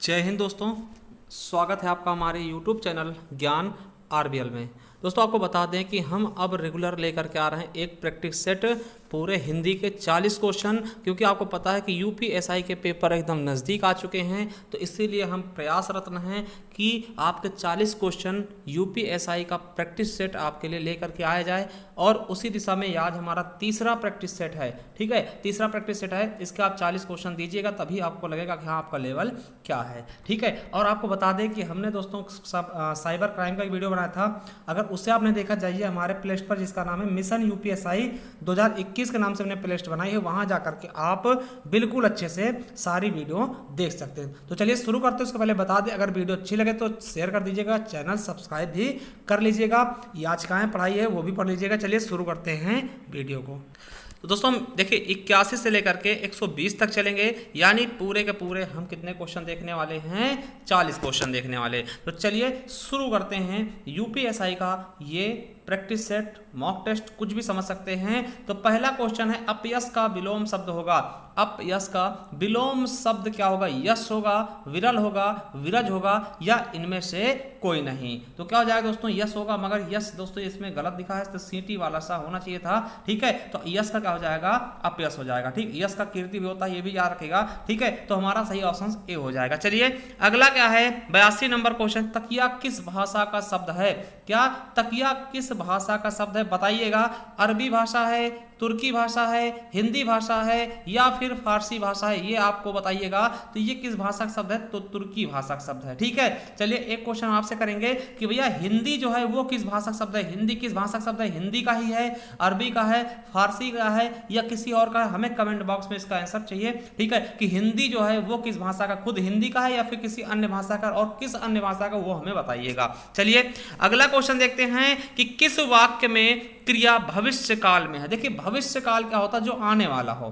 जय हिंद दोस्तों, स्वागत है आपका हमारे YouTube चैनल ज्ञान आरबीएल में। दोस्तों आपको बता दें कि हम अब रेगुलर लेकर के आ रहे हैं एक प्रैक्टिस सेट पूरे हिंदी के 40 क्वेश्चन, क्योंकि आपको पता है कि यूपीएसआई के पेपर एकदम नज़दीक आ चुके हैं, तो इसीलिए हम प्रयासरत हैं कि आपके 40 क्वेश्चन यूपीएसआई का प्रैक्टिस सेट आपके लिए लेकर के आया जाए। और उसी दिशा में आज हमारा तीसरा प्रैक्टिस सेट है। ठीक है, तीसरा प्रैक्टिस सेट है, इसके आप 40 क्वेश्चन दीजिएगा, तभी आपको लगेगा कि हाँ आपका लेवल क्या है। ठीक है, और आपको बता दें कि हमने दोस्तों साइबर क्राइम का एक वीडियो बनाया था, अगर उससे आपने देखा जाइए हमारे प्ले स्टोर पर, जिसका नाम है मिशन यूपीएसआई 2021 के नाम से हमने प्ले लिस्ट बनाई है, वहां जाकर के आप बिल्कुल अच्छे से सारी वीडियो देख सकते हैं। तो चलिए शुरू करते हैं। उसके पहले बता दें, अगर वीडियो अच्छी लगे तो शेयर कर दीजिएगा, चैनल सब्सक्राइब भी कर लीजिएगा, याचिकाएं पढ़ाई है वो भी पढ़ लीजिएगा। चलिए शुरू करते हैं वीडियो को। तो दोस्तों देखिए 81 से लेकर के 120 तक चलेंगे, यानी पूरे के पूरे हम कितने क्वेश्चन देखने वाले हैं? 40 क्वेश्चन देखने वाले। तो चलिए शुरू करते हैं यूपीएसआई का ये प्रैक्टिस सेट, मॉक टेस्ट, कुछ भी समझ सकते हैं। तो पहला क्वेश्चन है, अपयश का विलोम शब्द होगा। अपयश का विलोम शब्द क्या होगा? यश होगा, विरल होगा, विरज होगा, या इनमें से कोई नहीं। तो क्या हो जाएगा दोस्तों? यश होगा, मगर यश दोस्तों इसमें गलत दिखा है, तो सीटी वाला सा होना चाहिए था। ठीक है, तो यश का क्या हो जाएगा? अपयश हो जाएगा। ठीक, यश का कीर्ति भी होता है, ये भी याद रखेगा। ठीक है, तो हमारा सही ऑप्शन ए हो जाएगा। चलिए अगला क्या है, 82 नंबर क्वेश्चन, तकिया किस भाषा का शब्द है? क्या तकिया किस भाषा का शब्द है? बताइएगा। अरबी भाषा है, तुर्की भाषा है, हिंदी भाषा है, या फिर फारसी भाषा है, ये आपको बताइएगा। तो ये किस भाषा का शब्द है? तो तुर्की भाषा का शब्द है। ठीक है, चलिए एक क्वेश्चन आपसे करेंगे कि भैया हिंदी जो है वो किस भाषा का शब्द है? हिंदी किस भाषा का शब्द है? हिंदी का ही है, अरबी का है, फारसी का है, या किसी और का है? हमें कमेंट बॉक्स में इसका आंसर चाहिए। ठीक है, कि हिंदी जो है वो किस भाषा का, खुद हिंदी का है या फिर किसी अन्य भाषा का, और किस अन्य भाषा का वो हमें बताइएगा। चलिए अगला क्वेश्चन देखते हैं कि किस वाक्य में क्रिया भविष्य काल में है? देखिए भविष्य काल क्या होता है? जो आने वाला हो।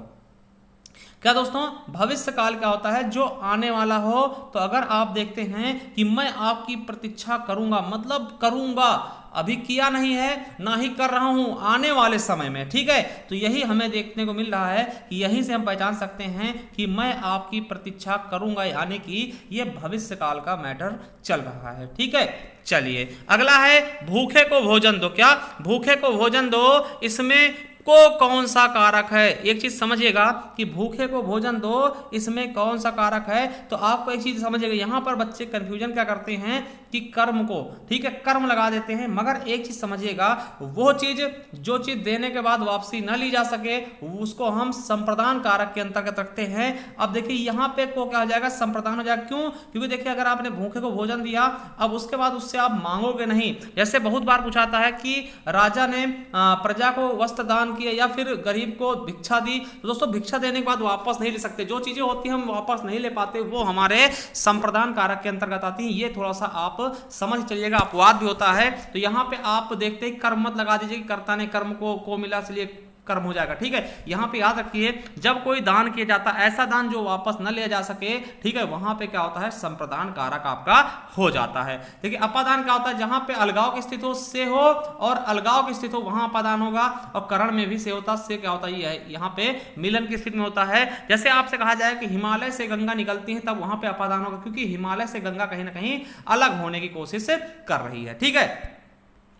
क्या दोस्तों? भविष्य काल क्या होता है? जो आने वाला हो। तो अगर आप देखते हैं कि मैं आपकी प्रतीक्षा करूंगा, मतलब करूंगा, अभी किया नहीं है, ना ही कर रहा हूं, आने वाले समय में। ठीक है, तो यही हमें देखने को मिल रहा है कि यहीं से हम पहचान सकते हैं कि मैं आपकी प्रतीक्षा करूंगा, यानी कि ये भविष्य काल का मैटर चल रहा है। ठीक है, चलिए अगला है, भूखे को भोजन दो। क्या? भूखे को भोजन दो, इसमें को कौन सा कारक है? एक चीज समझिएगा कि भूखे को भोजन दो, इसमें कौन सा कारक है? तो आपको एक चीज समझिएगा, यहां पर बच्चे कंफ्यूजन क्या करते हैं कि कर्म को, ठीक है, कर्म लगा देते हैं, मगर एक चीज समझिएगा, वो चीज जो चीज देने के बाद वापसी न ली जा सके उसको हम संप्रदान कारक के अंतर्गत रखते हैं। अब देखिए यहां पे को क्या हो जाएगा? संप्रदान हो जाएगा। क्यों? क्योंकि देखिए अगर आपने भूखे को भोजन दिया, अब उसके बाद उससे आप मांगोगे नहीं। जैसे बहुत बार पूछाता है कि राजा ने प्रजा को वस्त्र दान किया या फिर गरीब को भिक्षा दी, तो दोस्तों भिक्षा देने के बाद वापस नहीं ले सकते। जो चीजें होती हैं हम वापस नहीं ले पाते, वो हमारे संप्रदान कारक के अंतर्गत आती हैं। ये थोड़ा सा आप समझ चलिएगा, अपवाद भी होता है। तो यहां पे आप देखते हैं कर्म मत लगा दीजिए कि कर्ता ने कर्म को मिला इसलिए कर्म हो जाएगा। ठीक है, यहां पे याद रखिए, जब कोई दान किया जाता है, ऐसा दान जो वापस न लिया जा सके, ठीक है, वहां पे क्या होता है? संप्रदान कारक आपका हो जाता है। देखिए अपादान क्या होता है? जहां पे अलगाव की स्थिति हो, से हो, और अलगाव की स्थिति हो वहां अपादान होगा, और करण में भी से होता, से क्या होता है? यहाँ पे मिलन की स्थिति में होता है। जैसे आपसे कहा जाए कि हिमालय से गंगा निकलती है, तब वहां पे अपादान होगा, क्योंकि हिमालय से गंगा कहीं ना कहीं अलग होने की कोशिश कर रही है। ठीक है,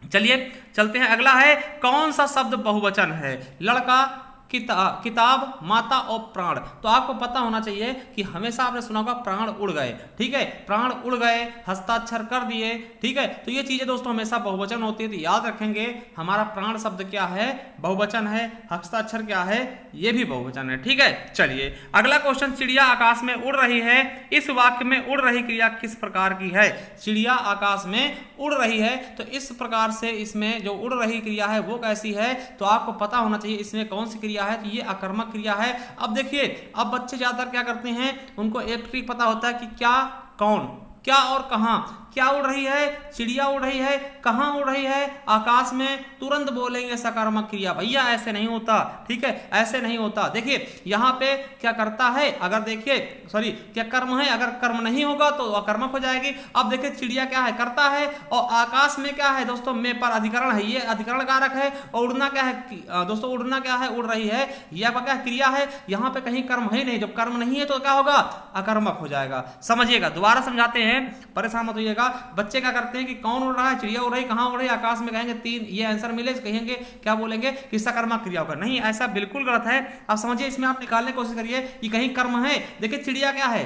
चलिए चलते हैं। अगला है, कौन सा शब्द बहुवचन है? लड़का, किताब, माता और प्राण। तो आपको पता होना चाहिए कि हमेशा आपने सुना होगा प्राण उड़ गए। ठीक है, प्राण उड़ गए, हस्ताक्षर कर दिए। ठीक है, तो ये चीजें दोस्तों हमेशा बहुवचन होती है, तो याद रखेंगे हमारा प्राण शब्द क्या है? बहुवचन है। हस्ताक्षर क्या है? ये भी बहुवचन है। ठीक है, चलिए अगला क्वेश्चन, चिड़िया आकाश में उड़ रही है, इस वाक्य में उड़ रही क्रिया किस प्रकार की है? चिड़िया आकाश में उड़ रही है, तो इस प्रकार से इसमें जो उड़ रही क्रिया है वो कैसी है? तो आपको पता होना चाहिए इसमें कौन सी क्रिया है। तो ये आकर्मक क्रिया है। अब देखिए, अब बच्चे ज्यादातर क्या करते हैं, उनको एक ट्रिक पता होता है कि क्या, कौन, क्या और कहां, क्या उड़ रही है? चिड़िया उड़ रही है। कहाँ उड़ रही है? आकाश में। तुरंत बोलेंगे सकारात्मक क्रिया। भैया ऐसे नहीं होता, ठीक है, ऐसे नहीं होता। देखिए यहाँ पे क्या करता है, अगर देखिए सॉरी क्या कर्म है, अगर कर्म नहीं होगा तो अकर्मक हो जाएगी। अब देखिए चिड़िया क्या है, करता है, और आकाश में क्या है दोस्तों, में पर अधिकरण है, ये अधिकरण कारक है। और उड़ना क्या है दोस्तों, उड़ना क्या है, उड़ रही है, यह क्या क्रिया है। यहाँ पे कहीं कर्म है नहीं, जब कर्म नहीं है तो क्या होगा, अकर्मक हो जाएगा। समझिएगा, दोबारा समझाते हैं, परेशान मत होइएगा। बच्चे क्या करते हैं कि कौन उड़ रहा है, चिड़िया उड़ रही, कहाँ उड़ रही, आकाश में, कहेंगे 3, ये आंसर मिले, कहेंगे क्या बोलेंगे कि सकर्मक क्रिया होगा। नहीं, ऐसा बिल्कुल गलत है। अब समझिए, इसमें आप निकालने की कोशिश करिए कि कहीं कर्म है। देखिए चिड़िया क्या है,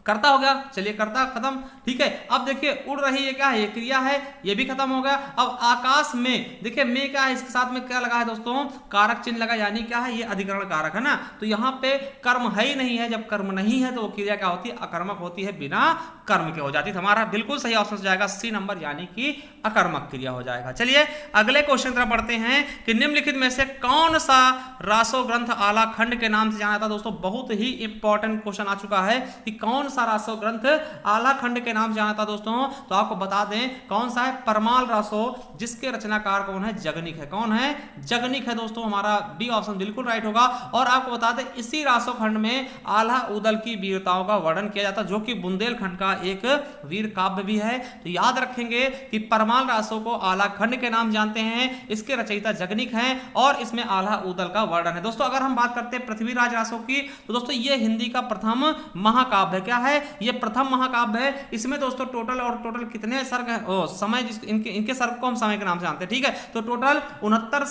करता हो गया, चलिए करता खत्म, ठीक है। अब देखिए उड़ रही है, क्या है, ये क्रिया है, ये भी खत्म हो गया। अब आकाश में देखिए में क्या है, इसके साथ में क्या लगा है दोस्तों, कारक चिन्ह लगा, यानी क्या है, ये अधिकरण कारक है ना। तो यहाँ पे कर्म है ही नहीं है, जब कर्म नहीं है तो वो क्रिया क्या होती है, अकर्मक होती है, बिना कर्म के हो जाती है। हमारा बिल्कुल सही ऑप्शन हो जाएगा सी नंबर, यानी कि अकर्मक क्रिया हो जाएगा। चलिए अगले क्वेश्चन तरफ बढ़ते हैं कि निम्नलिखित में से कौन सा रासो ग्रंथ आला खंड के नाम से जाना जाता है। दोस्तों बहुत ही इंपॉर्टेंट क्वेश्चन आ चुका है कि कौन सा रासो ग्रंथ आला खंड के नाम से जाना था दोस्तों। तो आपको बता दें कौन सा है, परमाल रासो, जिसके रचनाकार कौन है, जगनिक है। कौन है, जगनिक है दोस्तों, हमारा बी ऑप्शन बिल्कुल राइट होगा। और आपको बता दें इसी रासो खंड में आल्हा उदल की वीरताओं का वर्णन किया जाता है, जो कि बुंदेलखंड का एक वीर काव्य भी है। तो याद रखेंगे कि परमाल रासो को आला खंड के नाम जानते हैं, इसके रचयिता जगनिक हैं और इसमें आल्हा उदल का वर्णन है। दोस्तों अगर हम बात करते हैं पृथ्वीराज रासो की, तो दोस्तों ये हिंदी का प्रथम महाकाव्य, क्या है, ये प्रथम महाकाव्य है। इसमें दोस्तों टोटल कितने सर्ग हैं, समय, इनके सर्ग को हम समय के नाम से जानते हैं, ठीक है। तो टोटल 69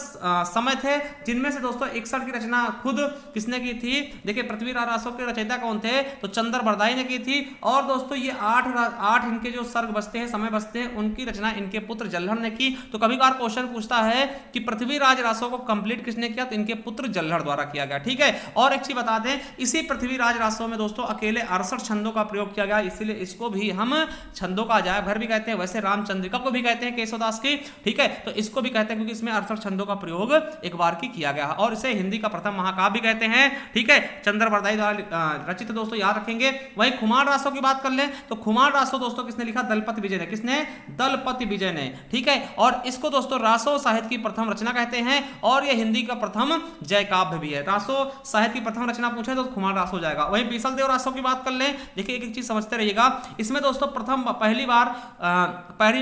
समय थे, जिनमें से दोस्तों 61 की रचना खुद किसने की थी। देखिए पृथ्वीराज रासो के रचयिता कौन थे, तो चंद्र बरदाई ने की थी। और दोस्तों ये 8 इनके जो सर्ग बचते हैं, समय बचते हैं, उनकी रचना इनके पुत्र जल्हड़ ने की। तो कभी बार क्वेश्चन पूछता है कि पृथ्वीराज रासो को कंप्लीट किसने किया, तो इनके पुत्र जल्हड़ द्वारा किया गया, ठीक है। और एक चीज बता दें, इसी पृथ्वीराज रासो में दोस्तों अकेले 68 छंदों का प्रयोग किया गया, इसलिए इसको भी हम छंदों का अजायब घर भी कहते हैं। वैसे रामचंद्रिका को भी कहते हैं केशवदास की, ठीक है, तो इसको भी कहते हैं क्योंकि इसमें 68 छंदों का प्रयोग एक बार की किया गया है। और इसे हिंदी का प्रथम महाकाव्य भी कहते हैं, ठीक है, चंद्र बरदाई द्वारा रचित, दोस्तों याद रखेंगे। वहीं खुमार रासो की बात कर लें तो खुमार रासो दोस्तों किसने लिखा, दलपति विजय ने। किसने, दलपति विजय ने, ठीक है। और इसको दोस्तों रासो साहित्य की प्रथम रचना कहते हैं और यह हिंदी का प्रथम जय काव्य भी है। रासो साहित्य की प्रथम रचना पूछे तो खुमार रासो जाएगा। वहीं बीसल देव रासो की बात कर लें, देखिए एक चीज समझते रहिएगा, इसमें दोस्तों पहली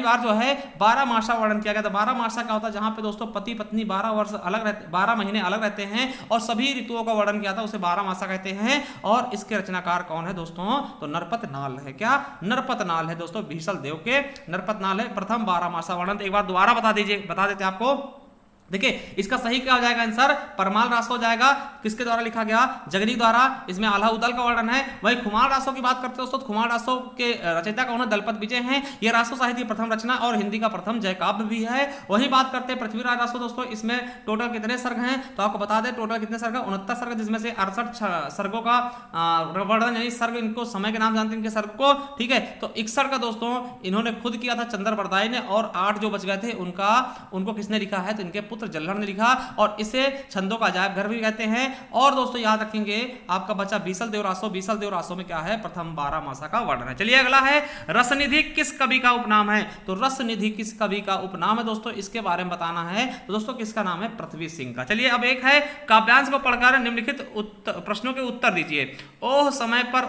बार जो है 12 मासा वर्णन किया गया था। 12 मासा क्या होता है, जहां पे दोस्तों पति पत्नी 12 वर्ष अलग रहते, 12 महीने अलग रहते हैं और सभी ऋतुओं का वर्णन किया था, उसे 12 मासा कहते हैं। और इसके रचनाकार कौन है दोस्तों, तो नरपत नाल है। क्या, नरपत नाल है दोस्तों, बीसल देव के नरपत नाल है प्रथम 12 मासा वर्णन। एक बार दोबारा बता देते आपको। देखिए इसका सही क्या हो जाएगा आंसर, परमाल रासो हो जाएगा। किसके द्वारा लिखा गया, जगनिक द्वारा। इसमें आल्हा उदल का वर्णन है। वही खुमार रासो की बात करते हैं दोस्तों, खुमार रासो के रचयिता कौन है, दलपत विजय हैं। यह रासो साहित्य की प्रथम रचना और हिंदी का प्रथम जय काव्य भी है। वही बात करते हैं पृथ्वीराज रासो दोस्तों, इसमें टोटल कितने सर्ग हैं, तो आपको बता दें टोटल कितने सर्ग, 69 सर्ग, जिसमें से 68 सर्गों का वर्णन, यानी सर्ग इनको समय के नाम जानते हैं इनके सर्ग को, ठीक है। तो 61 का दोस्तों इन्होंने खुद किया था चंद्र बरदाई ने, और 8 जो बच गए थे उनको किसने लिखा है, तो इनके पुत्र जल्हड़ ने लिखा। और इसे छंदों का अजायब घर भी कहते हैं। और दोस्तों याद रखेंगे आपका बच्चा बीसल देव रासो, बीसल देव रासो में क्या है, प्रथम 12 मासा का वर्णन है। चलिए अगला है, रसनिधि किस कवि का उपनाम है। तो रसनिधि किस कवि का उपनाम है दोस्तों, इसके बारे में बताना है। तो दोस्तों किसका नाम है, पृथ्वी सिंह का। चलिए अब एक है, काव्यांश को पढ़कर निम्नलिखित प्रश्नों के उत्तर दीजिए। ओह समय पर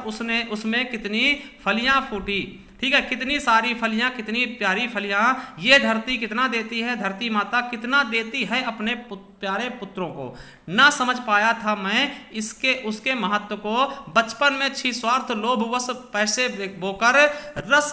उसमें कितनी फलियां फूटी, ठीक है, कितनी सारी फलियां, कितनी प्यारी फलियां, ये धरती कितना देती है, धरती माता कितना देती है अपने प्यारे पुत्रों को। ना समझ पाया था मैं उसके महत्व को, बचपन में छी स्वार्थ लोभवश पैसे बोकर रस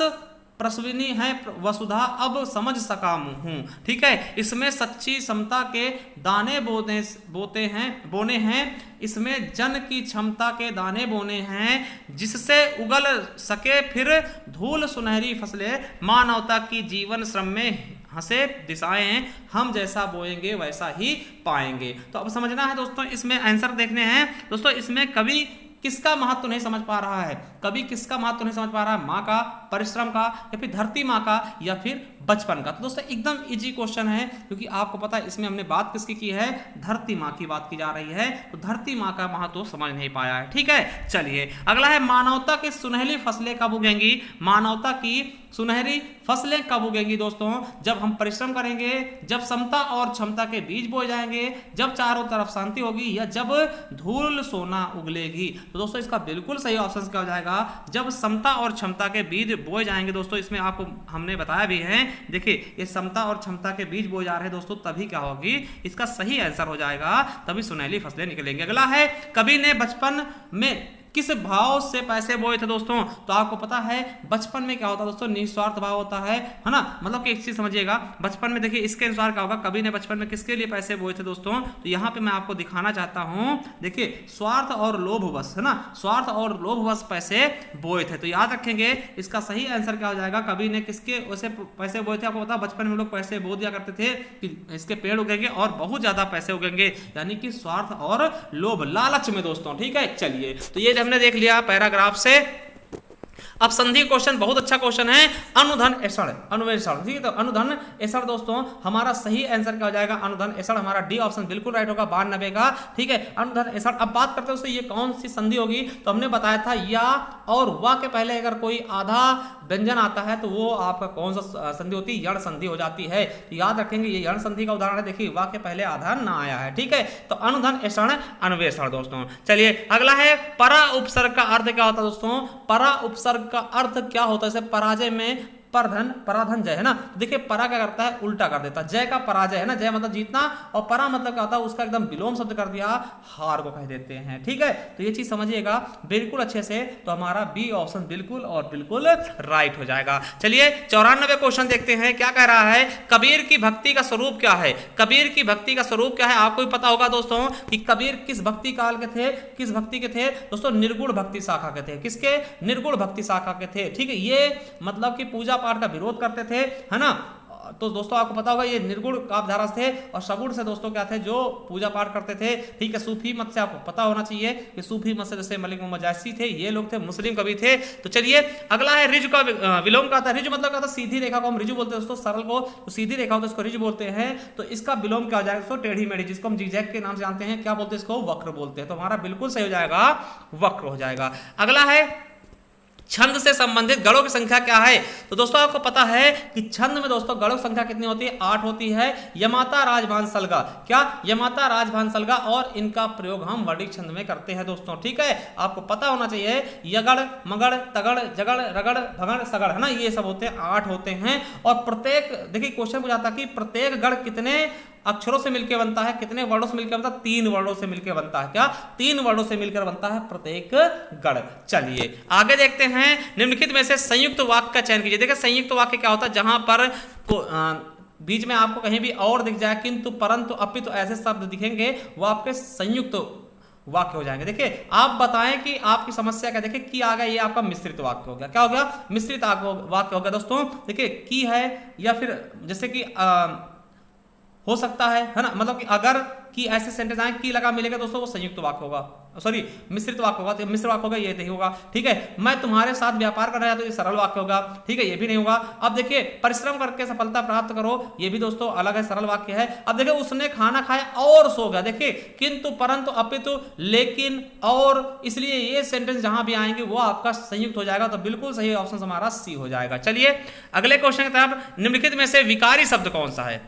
प्रसविनी है वसुधा अब समझ सका हूं, ठीक है। इसमें सच्ची समता के दाने बोने हैं, इसमें जन की क्षमता के दाने बोने हैं, जिससे उगल सके फिर धूल सुनहरी फसलें, मानवता की जीवन श्रम में हंसे दिशाएं, हम जैसा बोएंगे वैसा ही पाएंगे। तो अब समझना है दोस्तों, इसमें आंसर देखने हैं दोस्तों। इसमें कवि किसका महत्व नहीं समझ पा रहा है, कभी किसका महत्व नहीं समझ पा रहा है, माँ का, परिश्रम का, या फिर धरती माँ का, या फिर बचपन का। तो दोस्तों एकदम इजी क्वेश्चन है, क्योंकि आपको पता है इसमें हमने बात किसकी की है, धरती माँ की बात की जा रही है, तो धरती माँ का महत्व समझ नहीं पाया है। ठीक है, चलिए अगला है, मानवता की सुनहरी फसलें कब उगेंगी। मानवता की सुनहरी फसलें कब उगेंगी दोस्तों, जब हम परिश्रम करेंगे, जब समता और क्षमता के बीज बोए जाएंगे, जब चारों तरफ शांति होगी, या जब धूल सोना उगलेगी। तो दोस्तों इसका बिल्कुल सही ऑप्शन क्या हो जाएगा, जब समता और क्षमता के बीज बोए जाएंगे। दोस्तों इसमें आपको हमने बताया भी है, देखिए ये समता और क्षमता के बीज बोए जा रहे हैं दोस्तों, तभी क्या होगी, इसका सही आंसर हो जाएगा, तभी सुनहरी फसलें निकलेंगी। अगला है, कवि ने बचपन में किस भाव से पैसे बोए थे दोस्तों। तो आपको पता है बचपन में क्या होता है दोस्तों, निस्वार्थ भाव होता है ना। मतलब कि एक चीज समझिएगा, बचपन में देखिए इसके अनुसार क्या होगा, कवि ने बचपन में किसके लिए पैसे बोए थे दोस्तों। तो यहाँ पे मैं आपको दिखाना चाहता हूँ, देखिए स्वार्थ और लोभवश, है ना, स्वार्थ और लोभवश पैसे बोए थे। तो याद रखेंगे इसका सही आंसर क्या हो जाएगा, कवि ने किसके वैसे पैसे बोए थे। आपको पता बचपन में लोग पैसे बो दिया करते थे कि इसके पेड़ उगेंगे और बहुत ज्यादा पैसे उगेंगे, यानी कि स्वार्थ और लोभ, लालच में दोस्तों। ठीक है, चलिए तो ये हमने देख लिया पैराग्राफ से। अब संधि क्वेश्चन बहुत अच्छा क्वेश्चन है, अनुधन ऐसण अनुवेषण। ठीक है, तो अनुधन ऐसण दोस्तों हमारा सही आंसर क्या हो जाएगा, अनुधन ऐसण, हमारा डी ऑप्शन बिल्कुल राइट होगा 92 का। ठीक है, अनुधन ऐसण। अब बात करते हैं दोस्तों ये कौन सी संधि होगी, तो हमने बताया था या और वा के पहले अगर कोई आधा व्यंजन आता है तो वो आपका कौन सा संधि होती है, यण संधि हो जाती है। तो याद रखेंगे ये यण संधि का उदाहरण है, देखिए वा के पहले आधा ना आया है। ठीक है, तो अनुधन ऐसण अन्वेषण दोस्तों। चलिए अगला है, परा उपसर्ग का अर्थ क्या होता है दोस्तों। परा उपसर्ग का अर्थ क्या होता है, जैसे पराजय में परधन, पराधन जय है ना। देखिए परा क्या करता है, उल्टा कर देता है, जय का पराजय है ना, जय मतलब जीतना, और परा मतलब क्या होता है, उसका एकदम विलोम शब्द कर दिया, हार को कह देते हैं। ठीक है, तो ये चीज समझिएगा बिल्कुल अच्छे से, तो हमारा बी ऑप्शन बिल्कुल और बिल्कुल राइट हो जाएगा। चलिए 94 क्वेश्चन देखते हैं, क्या कह रहा है, कबीर की भक्ति का स्वरूप क्या है। कबीर की भक्ति का स्वरूप क्या है, आपको भी पता होगा दोस्तों कि कबीर किस भक्ति काल के थे, किस भक्ति के थे दोस्तों, निर्गुण भक्ति शाखा के थे। किसके, निर्गुण भक्ति शाखा के थे। ठीक है, ये मतलब कि पूजा पाठ का विरोध करते थे, है ना। तो दोस्तों आपको पता होगा ये निर्गुण काव्यधारा थे, और सगुण से दोस्तों क्या थे, जो पूजा पाठ करते थे। ठीक है, सूफी मत से आपको पता होना चाहिए कि सूफी मत से जैसे मलिक मोहम्मद जायसी थे, ये लोग थे, मुस्लिम कवि थे। तो चलिए अगला है, रिज का विलोम का था। रिज मतलब क्या था, सीधी रेखा को हम रिजु बोलते हैं दोस्तों, सरल को तो सीधी रेखा हो तो इसको रिज बोलते हैं। तो इसका विलोम क्या हो जाएगा दोस्तों, टेढ़ी मेढ़ी, जिसको हम जिगजैग के नाम से जानते हैं, क्या बोलते हैं इसको, वक्र बोलते हैं। तो हमारा बिल्कुल सही हो जाएगा, वक्र हो जाएगा। अगला है, छंद से संबंधित गणों की संख्या क्या है। तो दोस्तों आपको पता है कि छंद में दोस्तों गणों की संख्या कितनी होती है, 8 होती है। यमाता राजभान सलगा, क्या यमाता राजभान सलगा, और इनका प्रयोग हम वर्णिक छंद में करते हैं दोस्तों। ठीक है, आपको पता होना चाहिए, यगड़ मगड़ तगड़ जगड़ रगड़ भगड़ सगड़, है ना, ये सब होते हैं, 8 होते हैं। और प्रत्येक, देखिए क्वेश्चन पूछा था कि प्रत्येक गण कितने अक्षरों से मिलकर बनता है, कितने वर्णों से मिलकर बनता है, 3 वर्णों से मिलकर बनता है। क्या, 3 वर्णों से मिलकर बनता है प्रत्येक गण। चलिए आगे देखते हैं, निम्नलिखित में से संयुक्त वाक्य का चयन कीजिए। देखिए संयुक्त वाक्य क्या होता है, जहां पर बीच में आपको कहीं भी और दिख जाए, किंतु परंतु अपितु ऐसे शब्द दिखेंगे, वो आपके संयुक्त वाक्य हो जाएंगे। देखिए आप बताएं कि आपकी समस्या क्या। देखिए की आ गया, ये आपका मिश्रित वाक्य हो गया। क्या हो गया, मिश्रित वाक्य हो गया दोस्तों। देखिए की है, या फिर जैसे कि हो सकता है ना, मतलब कि अगर की ऐसे सेंटेंस आए, की लगा मिलेगा दोस्तों, वो संयुक्त वाक्य होगा, सॉरी मिश्रित वाक्य होगा। तो मिश्र वाक्य होगा, ये नहीं होगा। ठीक है, मैं तुम्हारे साथ व्यापार करना चाहता हूं, ये सरल वाक्य होगा। ठीक है, ये भी नहीं होगा। अब देखिए परिश्रम करके सफलता प्राप्त करो, ये भी दोस्तों अलग है, सरल वाक्य है। अब देखिए उसने खाना खाया और सो गया, देखिए किंतु परंतु अपितु लेकिन और, इसलिए ये सेंटेंस जहां भी आएंगे वो आपका संयुक्त हो जाएगा। तो बिल्कुल सही ऑप्शन हमारा सी हो जाएगा। चलिए अगले क्वेश्चन की तरफ, निम्नलिखित में से विकारी शब्द कौन सा है।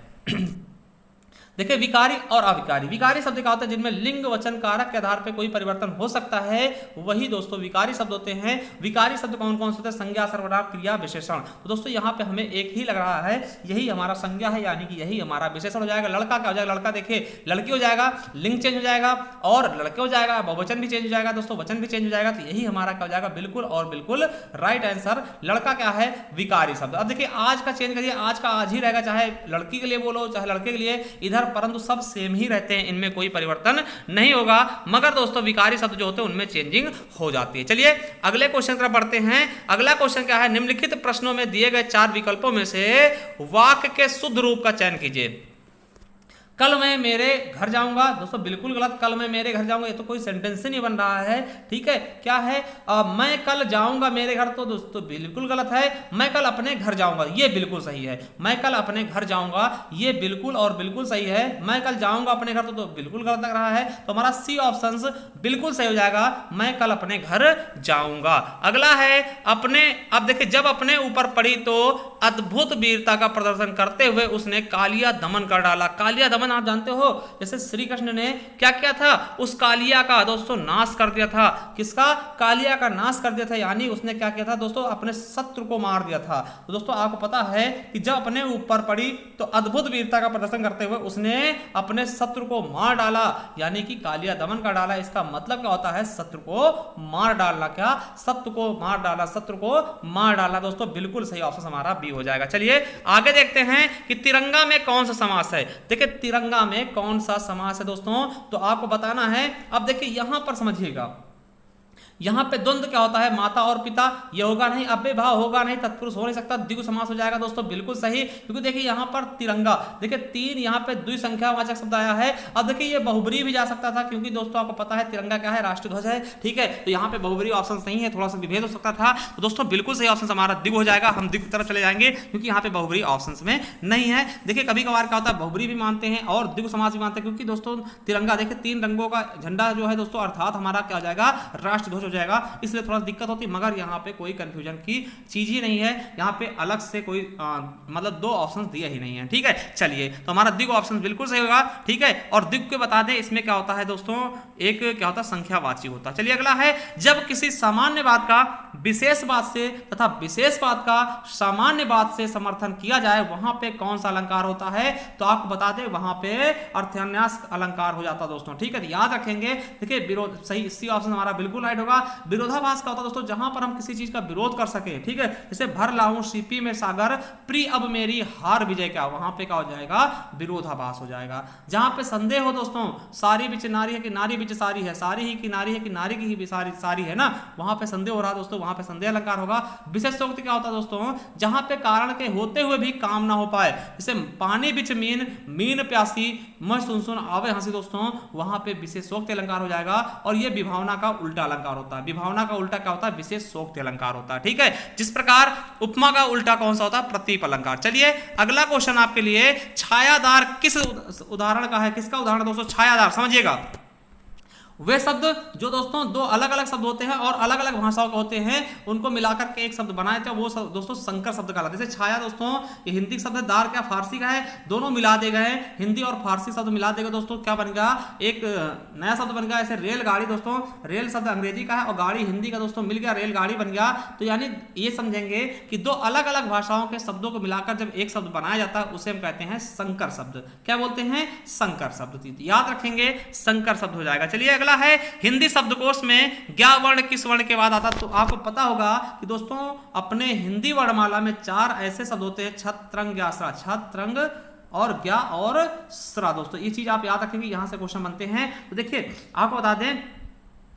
देखिए विकारी और अविकारी, विकारी शब्द क्या होता है, जिनमें लिंग वचन कारक के आधार पर कोई परिवर्तन हो सकता है, वही दोस्तों विकारी शब्द होते हैं। विकारी शब्द कौन कौन से होते हैं, संज्ञा सर्वनाम क्रिया विशेषण। तो दोस्तों यहाँ पे हमें एक ही लग रहा है, यही हमारा संज्ञा है, यानी कि यही हमारा विशेषण हो जाएगा। लड़का क्या हो जाएगा, लड़का देखिए लड़की हो जाएगा, लिंग चेंज हो जाएगा, और लड़के हो जाएगा, बहुवचन भी चेंज हो जाएगा दोस्तों, वचन भी चेंज हो जाएगा। तो यही हमारा क्या हो जाएगा, बिल्कुल और बिल्कुल राइट आंसर। लड़का क्या है, विकारी शब्द। अब देखिए आज का चेंज करिए, आज का आज ही रहेगा, चाहे लड़की के लिए बोलो चाहे लड़के के लिए, इधर परंतु सब सेम ही रहते हैं, इनमें कोई परिवर्तन नहीं होगा। मगर दोस्तों विकारी शब्द जो होते हैं उनमें चेंजिंग हो जाती है। चलिए अगले क्वेश्चन की तरफ बढ़ते हैं। अगला क्वेश्चन क्या है, निम्नलिखित प्रश्नों में दिए गए 4 विकल्पों में से वाक्य के शुद्ध रूप का चयन कीजिए। कल मैं मेरे घर जाऊंगा, दोस्तों बिल्कुल गलत। कल मैं मेरे घर जाऊंगा, ये तो कोई सेंटेंस ही नहीं बन रहा है, ठीक है। क्या है, मैं कल जाऊंगा मेरे घर, तो दोस्तों बिल्कुल गलत है। मैं कल अपने घर जाऊंगा, ये बिल्कुल सही है। मैं कल अपने घर जाऊंगा, ये बिल्कुल और बिल्कुल सही है। मैं कल जाऊंगा अपने घर, तो बिल्कुल गलत लग रहा है। तो हमारा सी ऑप्शन बिल्कुल सही हो जाएगा, मैं कल अपने घर जाऊंगा। अगला है अपने, अब देखिए, जब अपने ऊपर पड़ी तो अद्भुत वीरता का प्रदर्शन करते हुए उसने कालिया दमन कर डाला। कालिया दमन आप जानते हो, जैसे श्री कृष्ण ने क्या किया था, उस कालिया का दोस्तों नाश कर दिया था। किसका, कालिया का नाश कर दिया था, यानी उसने क्या किया था दोस्तों, अपने शत्रु को मार दिया था। तो दोस्तों आपको पता है कि जब अपने ऊपर पड़ी तो अद्भुत वीरता का प्रदर्शन करते हुए उसने अपने शत्रु को मार डाला, यानी कि कालिया दमन कर डाला। इसका मतलब क्या होता है, शत्रु को मार डालना। क्या, शत्रु को मार डाला, शत्रु को मार डालना। दोस्तों बिल्कुल सही ऑप्शन हमारा बी हो जाएगा। चलिए आगे देखते हैं कि तिरंगा में कौन सा समास है। देखिए तिरंगा में कौन सा समास है दोस्तों, तो आपको बताना है। अब देखिए यहां पर समझिएगा, यहां पे द्वंद्व क्या होता है, माता और पिता, ये होगा नहीं, अव्ययभाव होगा नहीं, तत्पुरुष हो नहीं सकता, द्विगु समास हो जाएगा दोस्तों, बिल्कुल सही। क्योंकि देखिए यहां पर तिरंगा, देखिए 3 यहां पे द्विसंख्यावाचक शब्द आया है। अब देखिए ये बहुब्री भी जा सकता था, क्योंकि दोस्तों आपको पता है तिरंगा क्या है, राष्ट्रीय ध्वज है, ठीक है। तो यहाँ पे बहुब्री ऑप्शन नहीं है, थोड़ा सा विभेद हो सकता था। तो दोस्तों बिल्कुल सही ऑप्शन हमारा द्विगु हो जाएगा, हम द्विगु की तरफ चले जाएंगे, क्योंकि यहाँ पे बहुब्री ऑप्शन में नहीं है। देखिए कभी कभार क्या होता है, बहुब्री भी मानते हैं और द्विगु समास भी मानते हैं, क्योंकि दोस्तों तिरंगा देखिए 3 रंगों का झंडा जो है दोस्तों, अर्थात हमारा क्या हो जाएगा, राष्ट्रीय ध्वज हो जाएगा, इसलिए थोड़ा दिक्कत होती, मगर यहाँ पे कोई कंफ्यूजन की चीज ही नहीं है। यहाँ पे अलग से कोई मतलब 2 ऑप्शंस दिए ही नहीं है, ठीक है। चलिए तो हमारा द्विगु ऑप्शन बिल्कुल सही होगा, ठीक है। और द्विगु के बता दें इसमें क्या होता है दोस्तों, एक क्या होता है, संख्यावाची होता है। चलिए अगला है, जब किसी सामान्य बात का विशेष बात से तथा विशेष बात का सामान्य बात से समर्थन किया जाए, वहां पे कौन सा अलंकार होता है, तो आपको बता दें वहां पे अर्थान्यास अलंकार हो जाता है दोस्तों, ठीक है। तो याद रखेंगे, देखिए विरोध सही, इसी ऑप्शन हमारा बिल्कुल राइट होगा। विरोधाभास का होता है दोस्तों, जहां पर हम किसी चीज का विरोध कर सके, ठीक है। जैसे भर लाऊं सीपी में सागर, प्रिय अब मेरी हार विजय, क्या वहां पे क्या हो जाएगा, विरोधाभास हो जाएगा। जहां पे संदेह हो दोस्तों, सारी बिच नारी है कि नारी बिच सारी है, सारी ही की नारी है कि नारी की ही सारी सारी है ना, वहां पे संदेह हो रहा है दोस्तों, वहां पे संदेह अलंकार होगा। विशेषोक्ति क्या होता है दोस्तों, जहां पे कारण के होते हुए भी काम ना हो पाए, जैसे पानी बिच मीन, मीन प्यासी, मैं सुन सुन आवे हंसी, दोस्तों वहां पे विशेषोक्ति अलंकार हो जाएगा। और ये विभावना का उल्टा अलंकार होता है। विभावना का उल्टा क्या होता है, विशेषोक्ति अलंकार होता है, ठीक है। जिस प्रकार उपमा का उल्टा कौन सा होता है, प्रतीप अलंकार। चलिए अगला क्वेश्चन आपके लिए, छायादार किस उदाहरण का है, किसका उदाहरण दोस्तों, छायादार, समझिएगा। वे शब्द जो दोस्तों 2 अलग अलग शब्द होते हैं और अलग अलग भाषाओं के होते हैं, उनको मिलाकर के एक शब्द बनाए थे, वो दोस्तों संकर शब्द कहलाता है। जैसे छाया दोस्तों ये हिंदी शब्द है, दार क्या फारसी का है, दोनों मिला दे गए, हिंदी और फारसी शब्द मिला देगा दोस्तों, क्या बन गया, एक नया शब्द बन गया। ऐसे रेलगाड़ी दोस्तों, रेल शब्द अंग्रेजी का है और गाड़ी हिंदी का दोस्तों, मिल गया रेलगाड़ी बन गया। तो यानी ये समझेंगे कि 2 अलग अलग भाषाओं के शब्दों को मिलाकर जब एक शब्द बनाया जाता है, उसे हम कहते हैं संकर शब्द। क्या बोलते हैं, संकर शब्द। याद रखेंगे संकर शब्द हो जाएगा। चलिए अगला है, हिंदी शब्दकोश में ज्ञा वर्ण किस वर्ण के बाद आता, तो आपको पता होगा कि दोस्तों अपने हिंदी वर्णमाला में 4 ऐसे शब्द होते हैं, छत्रंग ज्ञासरा, छत्रंग और ज्ञा और स्रा। दोस्तों ये चीज आप याद रखेंगे, यहां से क्वेश्चन बनते हैं। तो देखिए आपको बता दें,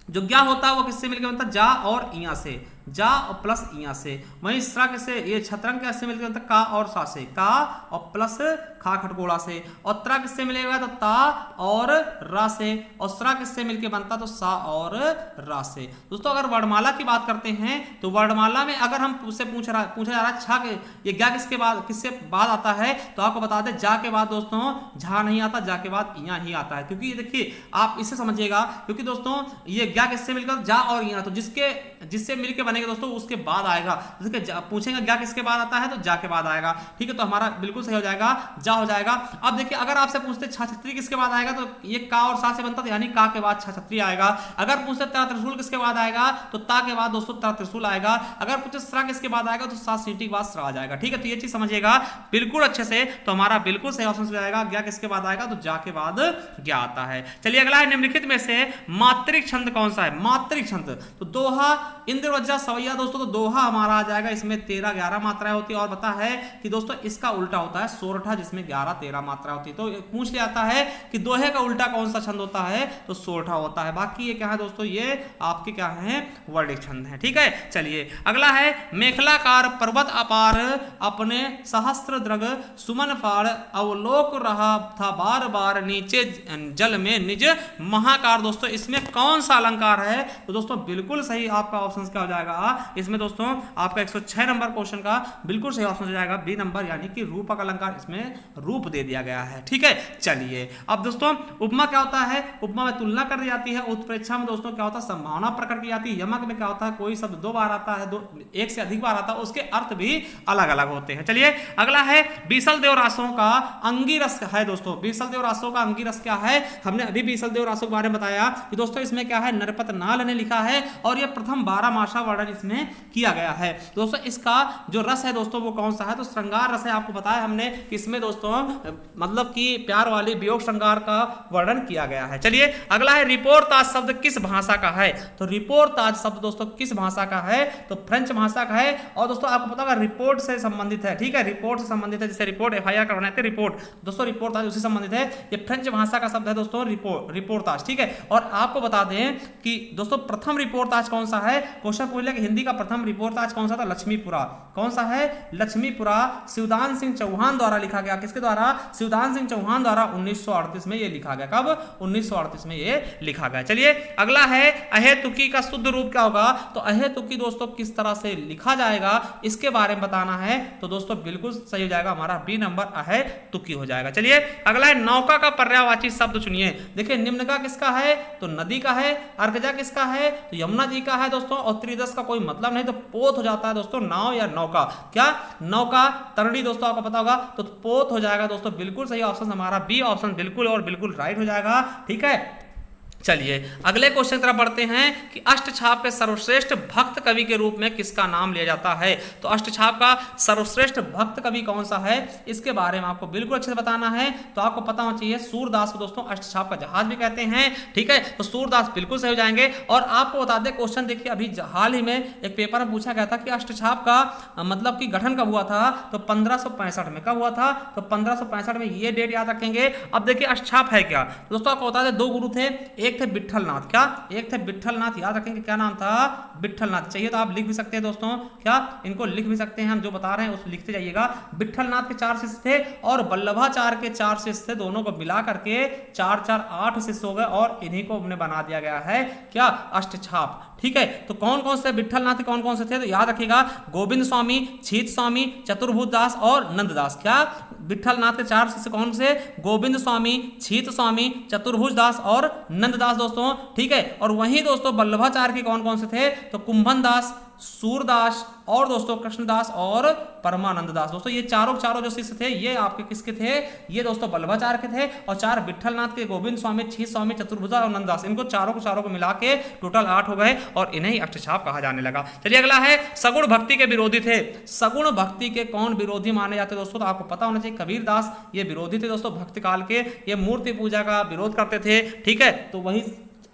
जो ज्ञा होता है वो किससे मिलकर बनता है, जा और इया से, जा और प्लस इया से। वहीं स्रा किससे, ये छत्रंग कैसे मिलकर बनता है, का और सा से, का और प्लस खा खटकोड़ा से। और त्रा किससे मिलेगा, तो ता और रा से। और स्रा किससे मिलकर बनता, तो सा और रा से। दोस्तों अगर वर्णमाला की बात करते हैं, तो वर्णमाला में अगर हम उससे पूछा जा रहा है छा के ये ज्ञा किसके बाद, किससे बाद आता है, तो आपको बता दें जा के बाद दोस्तों झा नहीं आता, जा के बाद इया ही आता है। क्योंकि ये देखिए आप इसे समझिएगा, क्योंकि दोस्तों ये ज्ञा किससे मिलकर, जा और इया, तो जिससे मिलकर बनेगा दोस्तों उसके बाद आएगा। जैसे पूछेंगे ज्ञा किसके बाद आता है, तो जा के बाद आएगा, ठीक है। तो हमारा बिल्कुल सही हो जाएगा, जा हो जाएगा। अब देखिए अगर आपसे पूछते छा छत्री किसके बाद आएगा, तो ये का और सा से बनता था, यानी का के बाद छा छत्री आएगा। अगर पूछते ता त्रिशूल किसके बाद आएगा, तो ता के बाद दोस्तों ता त्रिशूल आएगा। अगर पूछते स्रा किसके बाद आएगा, तो सा सीटी के बाद स्रा आ जाएगा, ठीक है। तो ये चीज समझिएगा बिल्कुल अच्छे से। तो हमारा बिल्कुल सही ऑप्शन हो जाएगा, ज्ञा किसके बाद आएगा, तो जा के बाद ज्ञा आता है। चलिए अगला है, निम्नलिखित में से मात्रिक छंद कौन सा है, मात्रिक छंद। तो दोहा, इंद्रवज्जा, सवैया दोस्तों, तो दोहा हमारा आ जाएगा, इसमें 13 11 मात्राएं होती है। और बता है कि दोस्तों इसका उल्टा होता है सोरठा, जिसमें 11 13 मात्रा होती है। तो पूछ लिया जाता है कि दोहे का उल्टा कौन सा छंद होता है, तो सोरठा होता है। बाकी ये क्या है दोस्तों, ये आपके क्या है, वर्णिक छंद है। ठीक है, चलिए अगला है, मेखलाकार पर्वत अपार अपने सहस्त्र द्रग सुमन फाड़ अवलोक रहा था बार बार नीचे जल में निज महाकार। दोस्तों इसमें कौन सा अलंकार है, तो दोस्तों बिल्कुल सही आपका ऑप्शन क्या हो जाएगा, इसमें दोस्तों आपका 106 नंबर क्वेश्चन का बिल्कुल सही ऑप्शन हो जाएगा बी नंबर, यानी कि रूपक अलंकार, इसमें रूप दे दिया गया है। ठीक है, चलिए अब दोस्तों उपमा क्या होता है, उपमा में तुलना कर दी जाती है। उत्प्रेक्षा में दोस्तों क्या होता है, संभावना प्रकट की जाती है। यमक में क्या होता है, कोई शब्द 2 बार आता है, एक से अधिक बार आता है, उसके अर्थ भी अलग अलग होते हैं। चलिए अगला है, बीसल देव रासों का अंगिरस है। दोस्तों बीसल देव रासों का अंगिरस क्या है, हमने अभी बीसल देव रासों के बारे में बताया कि दोस्तों इसमें क्या है, नरपत नाल ने लिखा है और यह प्रथम 12 मासा वर्णन इसमें किया गया है। दोस्तों इसका जो रस है दोस्तों वो कौन सा है, तो श्रृंगार रस है। आपको बताया हमने कि इसमें दोस्तों मतलब कि प्यार वाली वियोग श्रृंगार का वर्णन किया गया है। चलिए अगला है, रिपोर्ताज शब्द किस भाषा का है, तो रिपोर्ताज शब्द दोस्तों किस भाषा का है, तो फ्रेंच भाषा का है। और दोस्तों आपको पता होगा रिपोर्ट से संबंधित है। ठीक है, रिपोर्ट से संबंधित है, जैसे रिपोर्ट FIR का बनाते हैं रिपोर्ट, दोस्तों रिपोर्ताज उससे संबंधित है। ये फ्रेंच भाषा का शब्द है दोस्तों, रिपोर्ताज। ठीक है, और आपको बता दें कि दोस्तों प्रथम रिपोर्ताज कौन सा है, क्वेश्चन पूछ लिया कि हिंदी का प्रथम रिपोर्ताज कौन सा था, लक्ष्मीपुरा। कौन सा है, लक्ष्मीपुरा, शिवदान सिंह चौहान द्वारा लिखा गया। किसके द्वारा, शिवदान सिंह चौहान द्वारा 1938 में ये लिखा गया। कब, 1938 में ये लिखा गया। चलिए अगला है, अहेतुकी का शुद्ध रूप क्या होगा, तो अहेतुकी दोस्तों किस तरह से लिखा जाएगा इसके बारे में बताना है, तो दोस्तों बिल्कुल सही हो जाएगा हमारा बी नंबर, अहेतुकी हो जाएगा। चलिए अगला है, नौका का पर्यायवाची शब्द चुनिए। देखिए निम्न का किसका है, तो नदी का है। अर्कजा किसका है, तो यमुना जी का है दोस्तों। और त्रिदश का कोई मतलब नहीं, तो पोत हो जाता है दोस्तों, नाव या नौका। क्या, नौका, तरणी दोस्तों आपको पता होगा, तो पोत हो जाएगा दोस्तों। बिल्कुल सही ऑप्शन हमारा बी ऑप्शन बिल्कुल और बिल्कुल राइट हो जाएगा। ठीक है, चलिए अगले क्वेश्चन की तरफ बढ़ते हैं कि अष्टछाप के सर्वश्रेष्ठ भक्त कवि के रूप में किसका नाम लिया जाता है, तो अष्टछाप का सर्वश्रेष्ठ भक्त कवि कौन सा है, इसके बारे में आपको बिल्कुल अच्छे से बताना है। तो आपको पता होना चाहिए, सूरदास को दोस्तों अष्टछाप का जहाज भी कहते हैं। ठीक है, तो सूरदास बिल्कुल सही हो जाएंगे। और आपको बता दें क्वेश्चन देखिए, अभी हाल ही में एक पेपर में पूछा गया था कि अष्टछाप का मतलब कि गठन कब हुआ था, तो 1565 में। कब हुआ था, तो 1565 में। ये डेट याद रखेंगे। अब देखिए अष्टछाप है क्या, दोस्तों आपको बता दें 2 गुरु थे, एक थे विट्ठलनाथ। क्या, एक थे विट्ठलनाथ, याद रखेंगे क्या नाम था, विट्ठलनाथ। चाहिए तो आप लिख भी सकते हैं दोस्तों, क्या इनको लिख भी सकते हैं, हम जो बता रहे हैं उसको लिखते जाइएगा। विट्ठलनाथ के 4 शिष्य थे और वल्लभाचार्य के 4 शिष्य थे, दोनों को मिला करके 4 4 8 शिष्य हो गए और इन्हीं को हमने बना दिया गया है क्या, अष्टछाप। ठीक है, तो कौन कौन से विट्ठलनाथ कौन कौन से थे, तो याद रखिएगा, गोविंद स्वामी, छीत स्वामी, चतुर्भुज दास और नंददास। क्या, विट्ठलनाथ के 4 शिष्य कौन से, गोविंद स्वामी, छीत स्वामी, चतुर्भुज दास और नंददास दोस्तों। ठीक है, और वहीं दोस्तों वल्लभाचार्य के कौन कौन से थे, तो कुंभन दास, सूरदास और दोस्तों कृष्णदास और परमानंद दास। दोस्तों ये चारों जो शिष्य थे ये आपके किसके थे, ये दोस्तों वल्लभाचार्य के थे। और 4 विट्ठलनाथ के, गोविंद स्वामी, छीत स्वामी, चतुर्भुजा और नंददास, इनको चारों को मिला के टोटल 8 हो गए और इन्हें ही अष्टछाप कहा जाने लगा। चलिए अगला है, सगुण भक्ति के विरोधी थे। सगुण भक्ति के कौन विरोधी माने जाते दोस्तों, तो आपको पता होना चाहिए, कबीरदास ये विरोधी थे दोस्तों भक्ति काल के, ये मूर्ति पूजा का विरोध करते थे। ठीक है, तो वही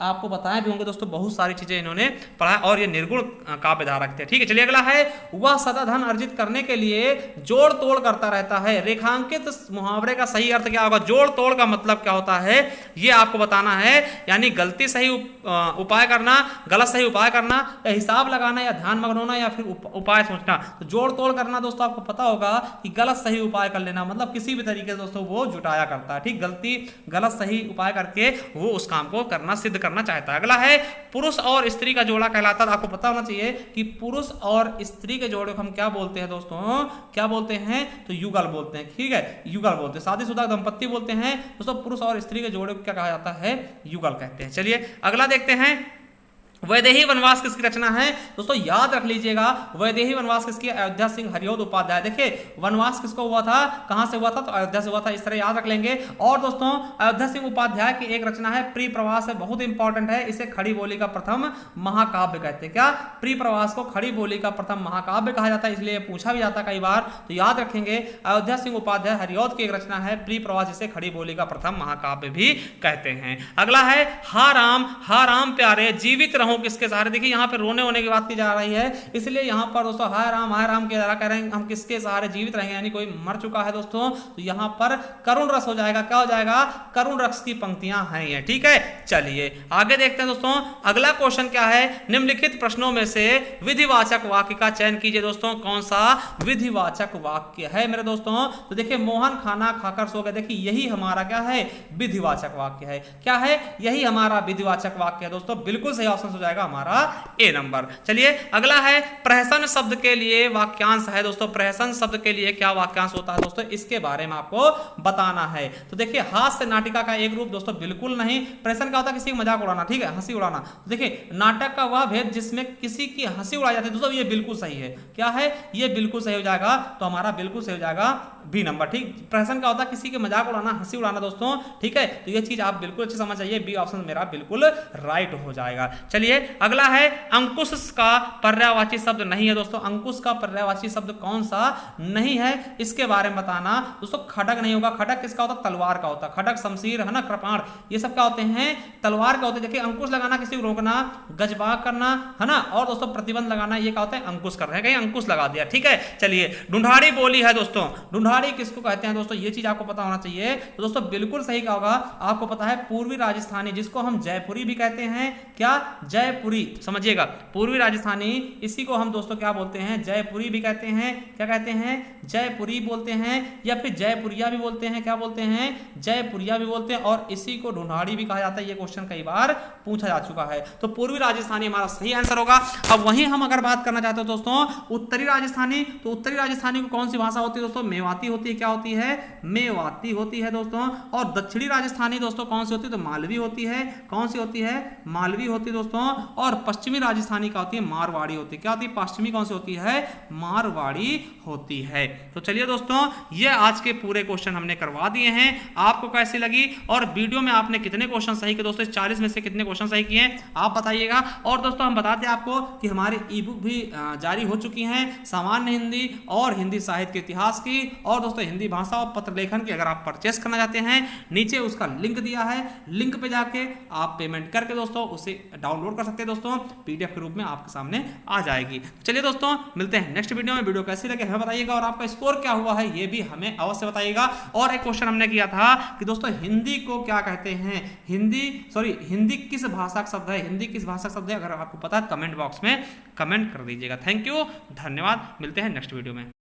आपको बताए भी होंगे दोस्तों, बहुत सारी चीजें इन्होंने पढ़ा और ये निर्गुण काव्य धारक थे। ठीक है, चलिए अगला है, वह सदा धन अर्जित करने के लिए जोड़ तोड़ करता रहता है। रेखांकित मुहावरे का सही अर्थ क्या होगा, जोड़ तोड़ का मतलब क्या होता है ये आपको बताना है, यानी गलती सही उपाय करना, गलत सही उपाय करना, या हिसाब लगाना, या ध्यान मग्न होना, या फिर उपाय सोचना। तो जोड़ तोड़ करना दोस्तों आपको पता होगा कि गलत सही उपाय कर लेना, मतलब किसी भी तरीके से दोस्तों वो जुटाया करता है। ठीक, गलती गलत सही उपाय करके वो उस काम को करना, सिद्ध करना चाहता है। अगला है, पुरुष और स्त्री का जोड़ा कहलाता है। आपको पता होना चाहिए कि पुरुष और स्त्री के जोड़े को हम क्या बोलते हैं दोस्तों, क्या बोलते हैं, तो युगल बोलते हैं। ठीक है, युगल बोलते हैं, शादीशुदा दंपत्ति बोलते हैं दोस्तों। पुरुष और स्त्री के जोड़े को क्या कहा जाता है, युगल कहते हैं। चलिए अगला देखते हैं, वैदेही वनवास किसकी रचना है दोस्तों, याद रख लीजिएगा, वैदेही वनवास किसकी, अयोध्या सिंह हरिऔध उपाध्याय। देखिए वनवास किसको हुआ था, कहां से हुआ था, तो अयोध्या से हुआ था, इस तरह याद रख लेंगे। और दोस्तों अयोध्या सिंह उपाध्याय की एक रचना है प्री प्रवास है, बहुत इंपॉर्टेंट है, इसे खड़ी बोली का प्रथम महाकाव्य कहते हैं। क्या, प्री प्रवास को खड़ी बोली का प्रथम महाकाव्य कहा जाता है, इसलिए पूछा भी जाता है कई बार, तो याद रखेंगे अयोध्या सिंह उपाध्याय हरिऔध की एक रचना है प्री प्रवास, जिसे खड़ी बोली का प्रथम महाकाव्य भी कहते हैं। अगला है, हा राम प्यारे जीवित रहो रहूं किसके सहारे। देखिए यहाँ पे रोने होने की बात की जा रही है, इसलिए यहाँ पर दोस्तों हाय राम के द्वारा कह रहे हैं हम किसके सहारे जीवित रहेंगे, यानी कोई मर चुका है दोस्तों, तो यहाँ पर करुण रस हो जाएगा। क्या हो जाएगा? करुण रस की पंक्तियां हैं ये, ठीक है। चलिए आगे देखते हैं दोस्तों, अगला क्वेश्चन क्या है, निम्नलिखित प्रश्नों में से विधिवाचक वाक्य का चयन कीजिए। दोस्तों कौन सा विधिवाचक वाक्य है मेरे दोस्तों? तो देखिए मोहन खाना खाकर सो गए, देखिए यही हमारा क्या है? विधिवाचक वाक्य है। क्या है? यही हमारा विधिवाचक वाक्य है दोस्तों, बिल्कुल सही ऑप्शन हो जाएगा हमारा ए नंबर। चलिए अगला है प्रहसन शब्द के लिए वाक्यांश है दोस्तों। प्रहसन शब्द के लिए क्या वाक्यांश होता है दोस्तों, इसके बारे में आपको बताना है। तो देखिए हास्य नाटिका का एक रूप दोस्तों, बिल्कुल नहीं। प्रहसन क्या होता है? किसी की मजाक उड़ाना, ठीक है, हंसी उड़ाना। देखिए नाटक का वह भेद जिसमें किसी की हंसी उड़ाई जाती है दोस्तों, ये बिल्कुल सही है। क्या है? ये बिल्कुल सही हो जाएगा, तो हमारा बिल्कुल सही हो जाएगा बी नंबर, ठीक। प्रहसन का होता है किसी के मजाक उड़ाना, हंसी उड़ाना दोस्तों, ठीक है। तो ये चीज आप बिल्कुल अच्छी समझ जाइए, बी ऑप्शन मेरा बिल्कुल राइट हो जाएगा। चलिए अगला है अंकुश का पर्यायवाची शब्द नहीं है दोस्तों। अंकुश का पर्यायवाची शब्द कौन सा नहीं है, इसके बारे में बताना दोस्तों। खड्ग नहीं होगा। खड्ग किसका होता है? तलवार का होता है। खड्ग, शमशीर है ना, कृपाण, ये सब क्या होते हैं? तलवार का होते हैं। देखिए अंकुश लगाना किसी को रोकना, गजबाग करना है ना, और दोस्तों प्रतिबंध लगाना, ये क्या होता है? अंकुश कर रहे हैं, कहीं अंकुश लगा दिया, ठीक है। चलिए ढूंढाड़ी बोली है दोस्तों। ढूंढाड़ी किसको कहते हैं दोस्तों, ये चीज आपको पता होना चाहिए। तो दोस्तों बिल्कुल सही क्या होगा, आपको पता है पूर्वी राजस्थानी, जिसको हम जयपुरी भी कहते हैं। क्या? जयपुरी, समझिएगा, पूर्वी राजस्थानी, इसी को हम दोस्तों क्या बोलते हैं? जयपुरी भी कहते हैं। क्या कहते हैं? जयपुरी बोलते हैं, या फिर जयपुरिया भी बोलते हैं। क्या बोलते हैं? जयपुरिया भी बोलते हैं, और इसी को ढूंढाड़ी भी कहा जाता है। ये क्वेश्चन कई बार पूछा जा चुका है, तो पूर्वी राजस्थानी हमारा सही आंसर होगा। अब वहीं हम अगर बात करना चाहते हो दोस्तों उत्तरी राजस्थानी, तो उत्तरी राजस्थानी को कौन सी भाषा होती है दोस्तों? मेवाती होती है। क्या होती है? मेवाती होती है दोस्तों। और दक्षिणी राजस्थानी दोस्तों कौन सी होती है? तो मालवी होती है। कौन सी होती है? मालवी होती है दोस्तों। और पश्चिमी राजस्थानी क्या होती है? मारवाड़ी होती है। क्या होती है? पश्चिमी कौन सी होती है? मारवाड़ी होती है। तो चलिए दोस्तों ये आज के पूरे क्वेश्चन हमने करवा दिए हैं। आपको कैसी लगी, और वीडियो में आपने कितने क्वेश्चन सही किए दोस्तों? 40 में से कितने क्वेश्चन सही किए आप बताइएगा। और दोस्तों हम बताते हैं आपको कि हमारी ई बुक भी जारी हो चुकी हैं, सामान्य हिंदी और हिंदी साहित्य के इतिहास की, और दोस्तों हिंदी भाषा और पत्र लेखन की। अगर आप परचेस करना चाहते हैं, नीचे उसका लिंक दिया है, लिंक पे जाके आप पेमेंट करके दोस्तों उसे डाउनलोड कर सकते हैं दोस्तों, पीडीएफ के रूप में आपके सामने आ जाएगी। चलिए दोस्तों मिलते हैं नेक्स्ट वीडियो में। वीडियो कैसी लगे हमें बताइएगा, और आपका स्कोर क्या हुआ है ये भी हमें अवश्य बताइएगा। और एक क्वेश्चन हमने किया था कि दोस्तों हिंदी को क्या कहते हैं? हिंदी किस भाषा का शब्द है? हिंदी किस भाषा का शब्द है? अगर आपको पता है कमेंट बॉक्स में कमेंट कर दीजिएगा। थैंक यू, धन्यवाद, मिलते हैं नेक्स्ट वीडियो में।